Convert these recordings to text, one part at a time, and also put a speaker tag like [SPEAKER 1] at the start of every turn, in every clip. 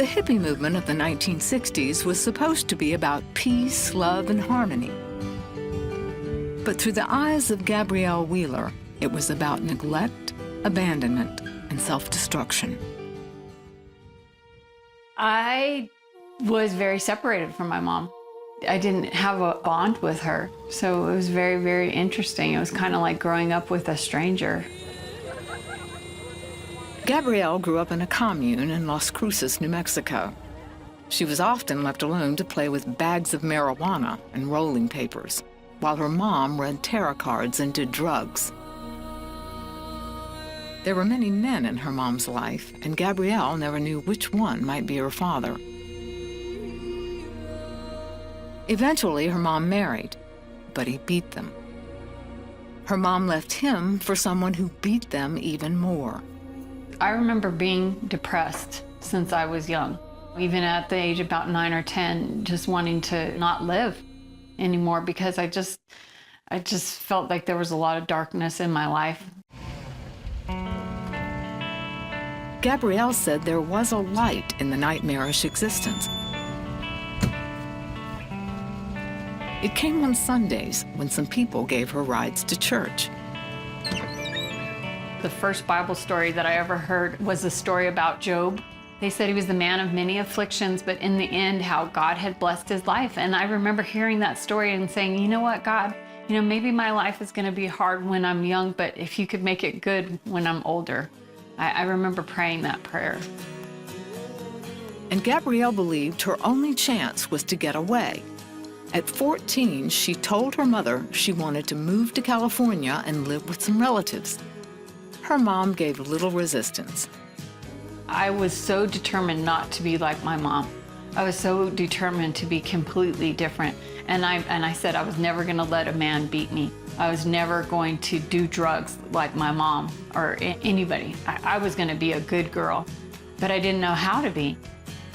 [SPEAKER 1] The hippie movement of the 1960s was supposed to be about peace, love, and harmony. But through the eyes of Gabrielle Wheeler, it was about neglect, abandonment, and self-destruction.
[SPEAKER 2] I was very separated from my mom. I didn't have a bond with her, so it was very, very interesting. It was kind of like growing up with a stranger.
[SPEAKER 1] Gabrielle grew up in a commune in Las Cruces, New Mexico. She was often left alone to play with bags of marijuana and rolling papers, while her mom read tarot cards and did drugs. There were many men in her mom's life, and Gabrielle never knew which one might be her father. Eventually, her mom married, but he beat them. Her mom left him for someone who beat them even more.
[SPEAKER 2] I remember being depressed since I was young, even at the age of about 9 or 10, just wanting to not live anymore because I just felt like there was a lot of darkness in my life.
[SPEAKER 1] Gabrielle said there was a light in the nightmarish existence. It came on Sundays when some people gave her rides to church.
[SPEAKER 2] The first Bible story that I ever heard was a story about Job. They said he was the man of many afflictions, but in the end, how God had blessed his life. And I remember hearing that story and saying, you know what, God, maybe my life is going to be hard when I'm young, but if you could make it good when I'm older. I remember praying that prayer.
[SPEAKER 1] And Gabrielle believed her only chance was to get away. At 14, she told her mother she wanted to move to California and live with some relatives. Her mom gave little resistance.
[SPEAKER 2] I was so determined not to be like my mom. I was so determined to be completely different. And I said I was never going to let a man beat me. I was never going to do drugs like my mom or anybody. I was going to be a good girl, but I didn't know how to be.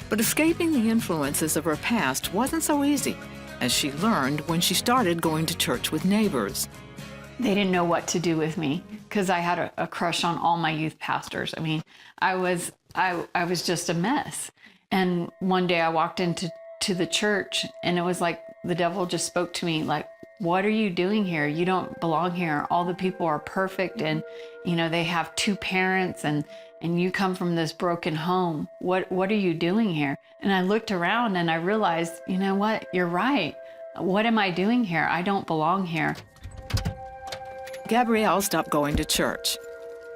[SPEAKER 1] But escaping the influences of her past wasn't so easy, as she learned when she started going to church with neighbors.
[SPEAKER 2] They didn't know what to do with me because I had a crush on all my youth pastors. I mean, I was just a mess. And one day I walked into the church and it was like the devil just spoke to me like, what are you doing here? You don't belong here. All the people are perfect and, they have 2 parents and you come from this broken home. What are you doing here? And I looked around and I realized, you know what? You're right. What am I doing here? I don't belong here.
[SPEAKER 1] Gabrielle stopped going to church.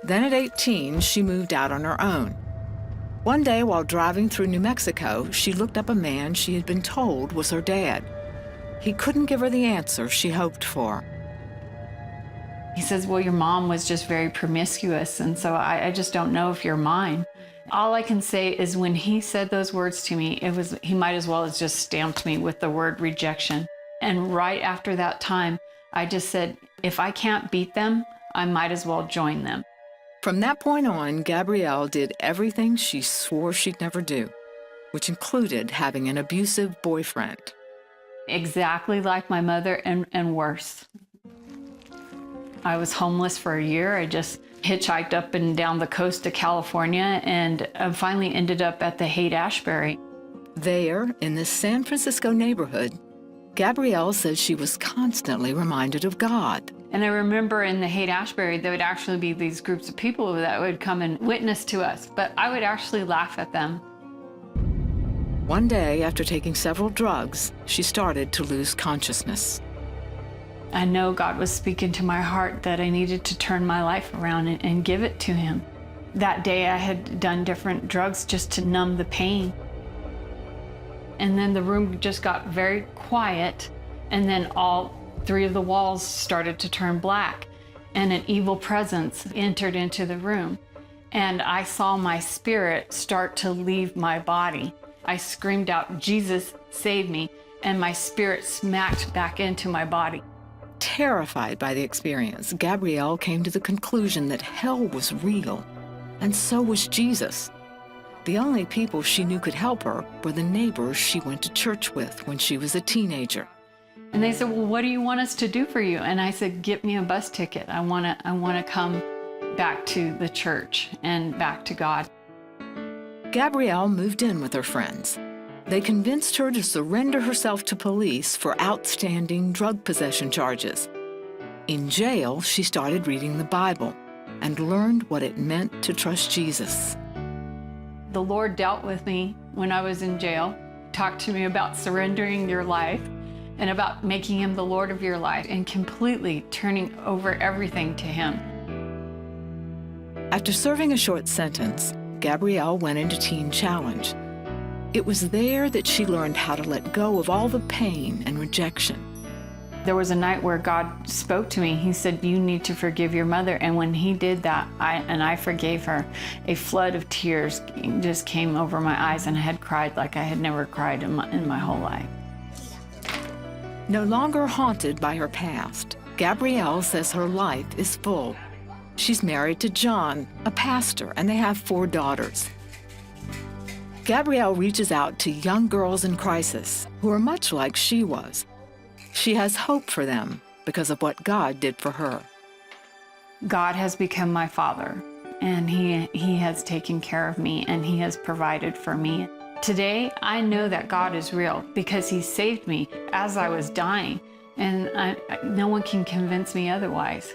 [SPEAKER 1] Then at 18, she moved out on her own. One day while driving through New Mexico, she looked up a man she had been told was her dad. He couldn't give her the answer she hoped for.
[SPEAKER 2] He says, well, your mom was just very promiscuous, and so I just don't know if you're mine. All I can say is when he said those words to me, he might as well have just stamped me with the word rejection. And right after that time, I just said, if I can't beat them, I might as well join them.
[SPEAKER 1] From that point on, Gabrielle did everything she swore she'd never do, which included having an abusive boyfriend.
[SPEAKER 2] Exactly like my mother and worse. I was homeless for a year. I just hitchhiked up and down the coast of California and finally ended up at the Haight-Ashbury.
[SPEAKER 1] There, in this San Francisco neighborhood, Gabrielle says she was constantly reminded of God.
[SPEAKER 2] And I remember in the Haight-Ashbury, there would actually be these groups of people that would come and witness to us, but I would actually laugh at them.
[SPEAKER 1] One day, after taking several drugs, she started to lose consciousness.
[SPEAKER 2] I know God was speaking to my heart that I needed to turn my life around and give it to Him. That day, I had done different drugs just to numb the pain. And then the room just got very quiet, and then all 3 of the walls started to turn black, and an evil presence entered into the room. And I saw my spirit start to leave my body. I screamed out, Jesus, save me, and my spirit smacked back into my body.
[SPEAKER 1] Terrified by the experience, Gabrielle came to the conclusion that hell was real, and so was Jesus. The only people she knew could help her were the neighbors she went to church with when she was a teenager.
[SPEAKER 2] And they said, well, what do you want us to do for you? And I said, get me a bus ticket. I want to come back to the church and back to God.
[SPEAKER 1] Gabrielle moved in with her friends. They convinced her to surrender herself to police for outstanding drug possession charges. In jail, she started reading the Bible and learned what it meant to trust Jesus.
[SPEAKER 2] The Lord dealt with me when I was in jail, talked to me about surrendering your life and about making him the Lord of your life and completely turning over everything to him.
[SPEAKER 1] After serving a short sentence, Gabrielle went into Teen Challenge. It was there that she learned how to let go of all the pain and rejection.
[SPEAKER 2] There was a night where God spoke to me. He said, you need to forgive your mother. And when he did that, I forgave her, a flood of tears just came over my eyes, and I had cried like I had never cried in my whole life.
[SPEAKER 1] No longer haunted by her past, Gabrielle says her life is full. She's married to John, a pastor, and they have 4 daughters. Gabrielle reaches out to young girls in crisis who are much like she was. She has hope for them because of what God did for her.
[SPEAKER 2] God has become my father, and he has taken care of me, and he has provided for me. Today, I know that God is real because he saved me as I was dying, and no one can convince me otherwise.